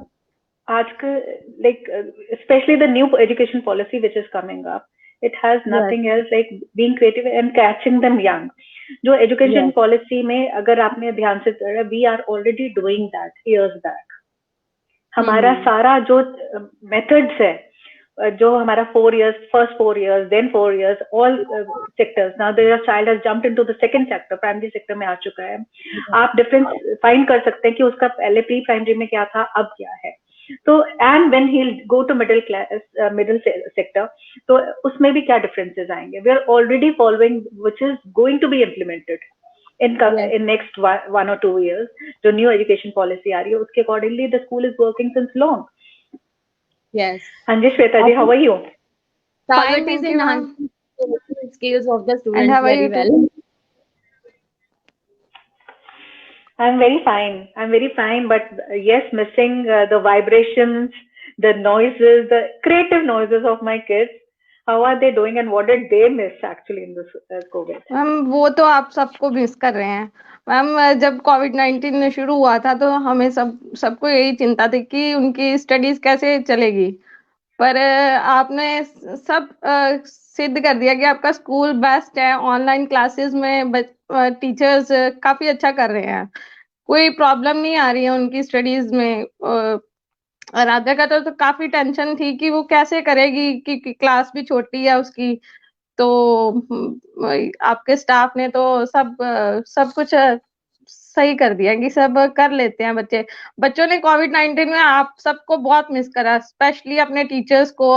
आजकल like especially the new education policy which is coming up, it has nothing else like being creative and catching them young. जो education policy में अगर आपने ध्यान से पढ़ा, we are already doing that years back. हमारा सारा जो methods है, जो हमारा 4 years, first 4 years, then 4 years, all sectors. Now their child has jumped into the second sector, primary sector में आ चुका है. आप difference find कर सकते हैं कि उसका पहले प्री प्राइमरी में क्या था, अब क्या है. तो and when he'll go to middle sector, तो उसमें भी क्या differences आएंगे. We are already following which is going to be implemented. in next 1 or 2 years, जो new education policy आ रही है, उसके accordingly the school is working since long. Yes. हाँ जी श्वेता जी, how are you? Stalwart thank is you, ma'am. enhancing the skills of the And students how are very you well. too? I'm very fine, but yes, missing the vibrations, the noises, the creative noises of my kids. How are they doing and what did they miss actually in this COVID? Ma'am वो तो आप सबको मिस कर रहे हैं मैम। जब कोविड-19 शुरू हुआ था तो हमें सबको यही चिंता थी कि उनकी स्टडीज कैसे चलेगी। पर आपने सब सिद्ध कर दिया कि आपका स्कूल बेस्ट है। ऑनलाइन क्लासेस में टीचर्स काफी अच्छा कर रहे हैं, कोई प्रॉब्लम नहीं आ रही है उनकी स्टडीज में। राधा का तो काफी टेंशन थी कि वो कैसे करेगी कि क्लास भी छोटी है उसकी। तो आपके स्टाफ ने तो सब कुछ सही कर दिया कि सब कर लेते हैं बच्चे। बच्चों ने कोविड-19 में आप सबको बहुत मिस करा, स्पेशली अपने टीचर्स को,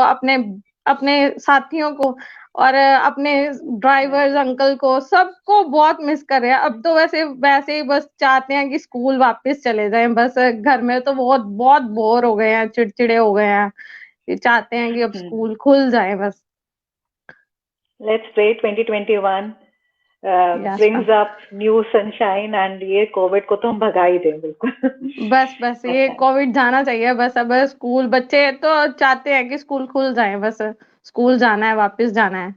अपने साथियों को और अपने ड्राइवर्स अंकल को, सबको बहुत मिस कर रहे हैं। अब तो वैसे ही बस चाहते हैं कि स्कूल वापस चले जाएं। बस घर में तो बहुत बोर हो गए हैं, चिड़चिड़े हो गए हैं। ये चाहते हैं कि अब स्कूल खुल जाए बस। Let's pray 2021 brings up new sunshine and ये कोविड को तो हम भगा ही दें बिल्कुल। बस ये कोविड जाना चाहिए बस। अब स्कूल बच्चे तो चाहते हैं कि स्कूल खुल जाए, बस स्कूल जाना है, वापस जाना है।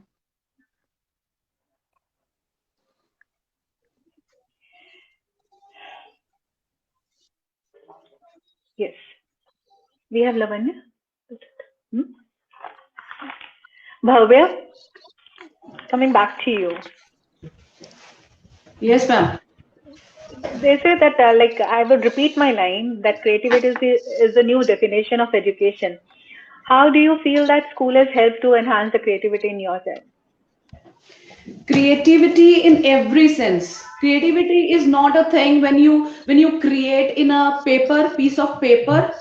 Yes, we have Lavanya. Bhavya, coming back to you. Yes, ma'am. They say that like I would repeat my line that creativity is the new definition of education. How do you feel that school has helped to enhance the creativity in your child? Creativity in every sense. Creativity is not a thing when you create in a piece of paper.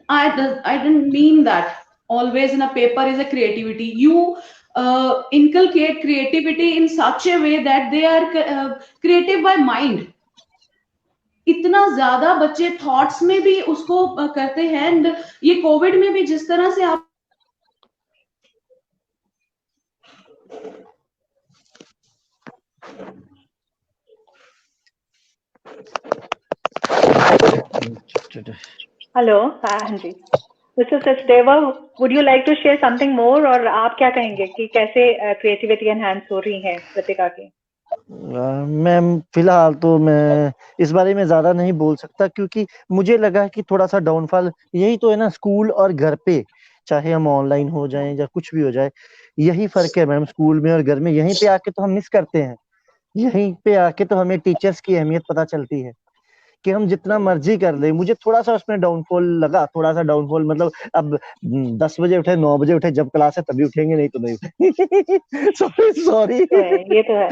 I didn't mean that always in a paper is a creativity. You inculcate creativity in such a way that they are creative by mind. इतना ज्यादा बच्चे थॉट्स में भी उसको करते हैं। एंड ये कोविड में भी जिस तरह से आप हेलो हाँ जी, Mr. Sachdeva, would you like to share something more? और आप क्या कहेंगे कि कैसे क्रिएटिविटी एनहांस हो रही है प्रतिका की? मैम फिलहाल तो मैं इस बारे में ज्यादा नहीं बोल सकता, क्योंकि मुझे लगा कि थोड़ा सा डाउनफॉल यही तो है ना, स्कूल और घर पे, चाहे हम ऑनलाइन हो जाएं या कुछ भी हो जाए, यही फर्क है मैम। स्कूल में और घर में यहीं पे आके तो हम मिस करते हैं, यहीं पे आके तो हमें टीचर्स की अहमियत पता चलती है कि हम जितना मर्जी कर ले। मुझे थोड़ा सा उसमें डाउनफॉल लगा, थोड़ा सा डाउनफॉल मतलब अब 10 बजे उठे 9 बजे उठे, जब क्लास है तभी उठेंगे, नहीं तो नहीं उठेंगे। सॉरी ये तो है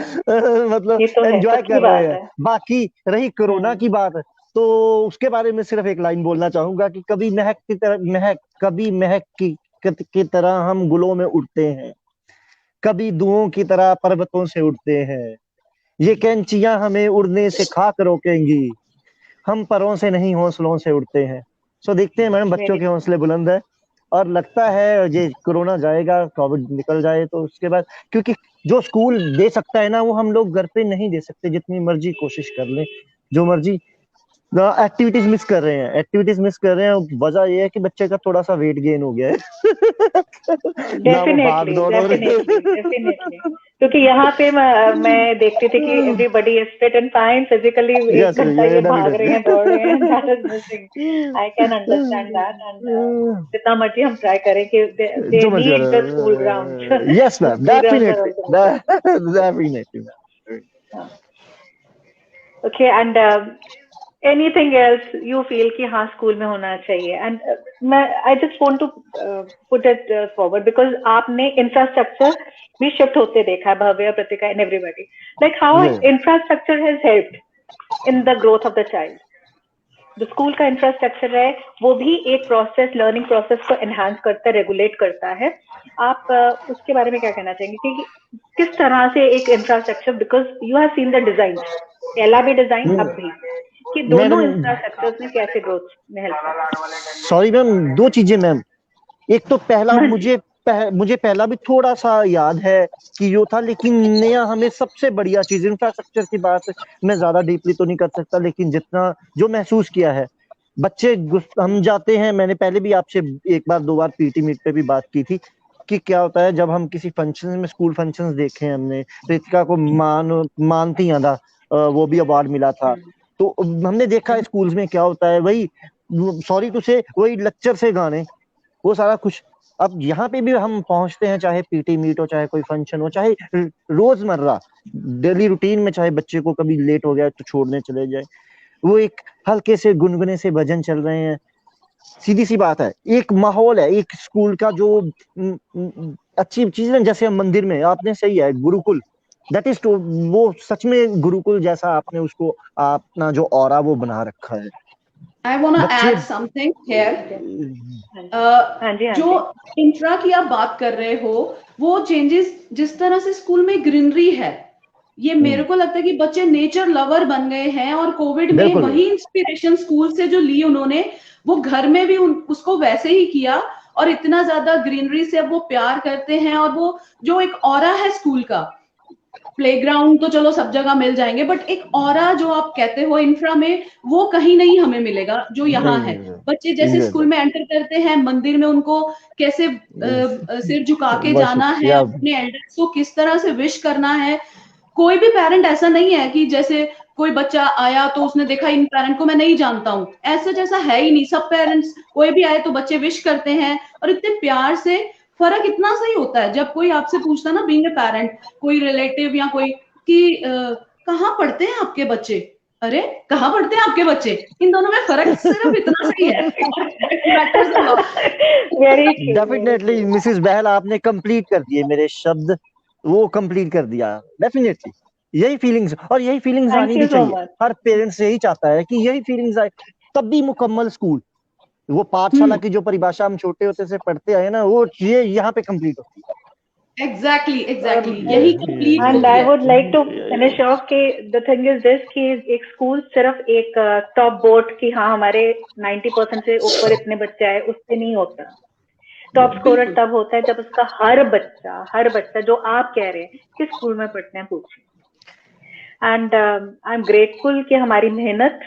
मतलब एंजॉय कर रहे हैं। बाकी रही कोरोना की बात, तो उसके बारे में सिर्फ एक लाइन बोलना चाहूंगा कि कभी महक की तरह हम गुलों में उड़ते हैं, कभी दुओं की तरह पर्वतों से उड़ते हैं। ये कैंचियां हमें उड़ने से खाक रोकेंगी, हम परों से नहीं हौसलों से उड़ते हैं। सो देखते हैं मैडम, बच्चों के हौसले बुलंद है और लगता है ये कोरोना जाएगा, कोविड निकल जाए तो उसके बाद, क्योंकि जो स्कूल दे सकता है ना वो हम लोग घर पे नहीं दे सकते, जितनी मर्जी कोशिश कर ले, जो मर्जी एक्टिविटीज मिस कर रहे हैं। वजह ये है कि बच्चे का थोड़ा सा वेट गेन हो गया है। डेफिनेटली क्योंकि यहाँ पे मैं देखती थी कि everybody is fit and fine physically, एक घंटा ये भाग रहे हैं, दौड़ रहे हैं, that is missing. I can understand that and जितना मर्जी हम ट्राई करें कि they need the school ground. Yes ma'am, definitely. Okay, and anything else you feel कि हाँ स्कूल में होना चाहिए? And मैं I just want to put it forward because आपने infrastructure भी shift होते देखा है, भव्य, प्रतिका and everybody. Like how infrastructure has helped in the growth of the child. जो स्कूल का इंफ्रास्ट्रक्चर है वो भी एक प्रोसेस, लर्निंग प्रोसेस को एनहांस करता है, रेगुलेट करता है। आप उसके बारे में क्या कहना चाहेंगे कि किस तरह से एक infrastructure, because you have seen the design, एला भी डिजाइन अब भी, कि दोनों मैडम इंफ्रास्ट्रक्चर्स में कैसे ग्रोथ में हेल्प करें। सॉरी मैम, दो चीजें मैम। एक तो पहला मुझे पहला भी थोड़ा सा याद है कि यो था, लेकिन नया हमें सबसे बढ़िया चीज इंफ्रास्ट्रक्चर की बात मैं ज्यादा डीपली तो नहीं कर सकता, लेकिन जितना जो महसूस किया है, बच्चे हम जाते हैं, मैंने पहले भी आपसे एक बार दो बार पीटी मीट पे भी बात की थी कि क्या होता है जब हम किसी फंक्शन में, स्कूल फंक्शंस देखे हमने, रितिका को मानती यादा वो भी अवार्ड मिला था, तो हमने देखा स्कूल्स में क्या होता है, वही सॉरी टू से वही लेक्चर से गाने, वो सारा कुछ। अब यहाँ पे भी हम पहुंचते हैं, चाहे पीटी मीट हो, चाहे कोई फंक्शन हो, चाहे रोजमर्रा डेली रूटीन में, चाहे बच्चे को कभी लेट हो गया तो छोड़ने चले जाए, वो एक हल्के से गुनगुने से भजन चल रहे हैं, सीधी सी बात है, एक माहौल है एक स्कूल का जो अच्छी चीज है। जैसे हम मंदिर में, आपने सही है, गुरुकुल, दैट इज वो सच में गुरुकुल जैसा आपने उसको अपना जो ऑरा वो बना रखा है। I want to add something here. जो इंफ्रा की आप बात कर रहे हो, वो चेंजेस जिस तरह से स्कूल में ग्रीनरी है, ये मेरे को लगता है कि बच्चे नेचर लवर बन गए हैं, और कोविड में वही इंस्पिरेशन स्कूल से जो ली उन्होंने, वो घर में भी उसको वैसे ही किया, और इतना ज्यादा ग्रीनरी से अब वो प्यार करते हैं। और वो जो एक ऑरा है स्कूल का, प्लेग्राउंड तो चलो सब जगह मिल जाएंगे, बट एक ऑरा जो आप कहते हो इंफ्रा में, वो कहीं नहीं हमें मिलेगा जो यहाँ है। बच्चे जैसे स्कूल में एंटर करते हैं, मंदिर में उनको कैसे सिर झुका के जाना है, अपने एल्डर्स को किस तरह से विश करना है। कोई भी पेरेंट ऐसा नहीं है कि जैसे कोई बच्चा आया तो उसने देखा इन पेरेंट को मैं नहीं जानता हूँ, ऐसा जैसा है ही नहीं। सब पेरेंट्स, कोई भी आए तो बच्चे विश करते हैं, और इतने प्यार से। फर्क इतना सही होता है जब कोई आपसे पूछता ना, बीइंग अ पेरेंट, कोई रिलेटिव या कोई, कि कहाँ पढ़ते हैं आपके बच्चे, अरे कहाँ पढ़ते हैं आपके बच्चे, इन दोनों में फर्क सिर्फ इतना सही है। डेफिनेटली मिसेस बहल, आपने कंप्लीट कर दिए मेरे शब्द, वो कंप्लीट कर दिया। डेफिनेटली यही फीलिंग्स, और यही फीलिंग्स आनी भी चाहिए, हर पेरेंट्स यही चाहता है कि यही फीलिंग्स आए, तब भी मुकम्मल स्कूल, वो पाठशाला की जो परिभाषा हम छोटे होते से पढ़ते आए ना, वो ये यहाँ पे कंप्लीट होती है। Exactly. यही complete And I would like to finish off कि the thing is this कि एक स्कूल सिर्फ एक टॉप बोर्ड की हाँ हमारे 90% से ऊपर इतने बच्चे आए उससे नहीं होता। टॉप स्कोरर तब होता है जब उसका हर बच्चा जो आप कह रहे हैं किस स्कूल में पढ़ते हैं पूछिए। एंड आई एम ग्रेटफुल कि हमारी मेहनत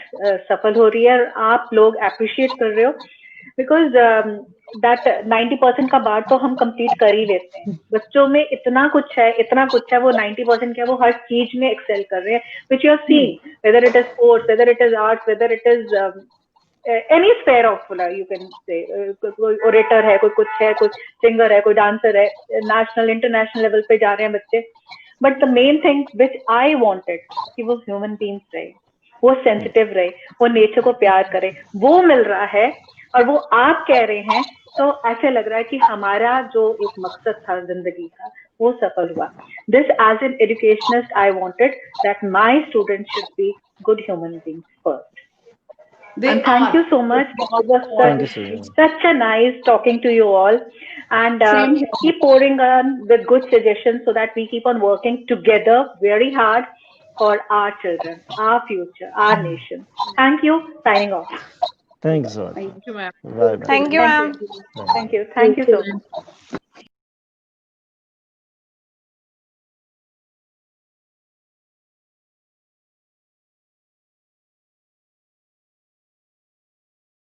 सफल हो रही है और आप लोग अप्रिशिएट कर रहे हो, बिकॉज दैट 90% का बार तो हम कंप्लीट कर ही लेते हैं। बच्चों में इतना कुछ है, वो 90% क्या, वो हर चीज में एक्सेल कर रहे हैं, which you are seeing, whether it is sports, whether it is arts, whether it is any spare of you can say, कोई ओरेटर है, कोई कुछ है, कोई सिंगर है, कोई डांसर है, नेशनल इंटरनेशनल लेवल पे जा रहे हैं बच्चे। But the main thing which I wanted कि वो ह्यूमन बीइंग्स रहे, वो सेंसिटिव रहे, वो नेचर को प्यार करे, वो मिल रहा है। और वो आप कह रहे हैं तो ऐसे लग रहा है कि हमारा जो एक मकसद था जिंदगी का वो सफल हुआ। This as an educationist I wanted that my students should be good human beings first. And thank you so much. It was such a nice talking to you all, and keep pouring on with good suggestions so that we keep on working together very hard for our children, our future, our nation. Thank you. Signing off. Thanks, Thank you, ma'am. Bye. Thank you, ma'am. Thank you so much.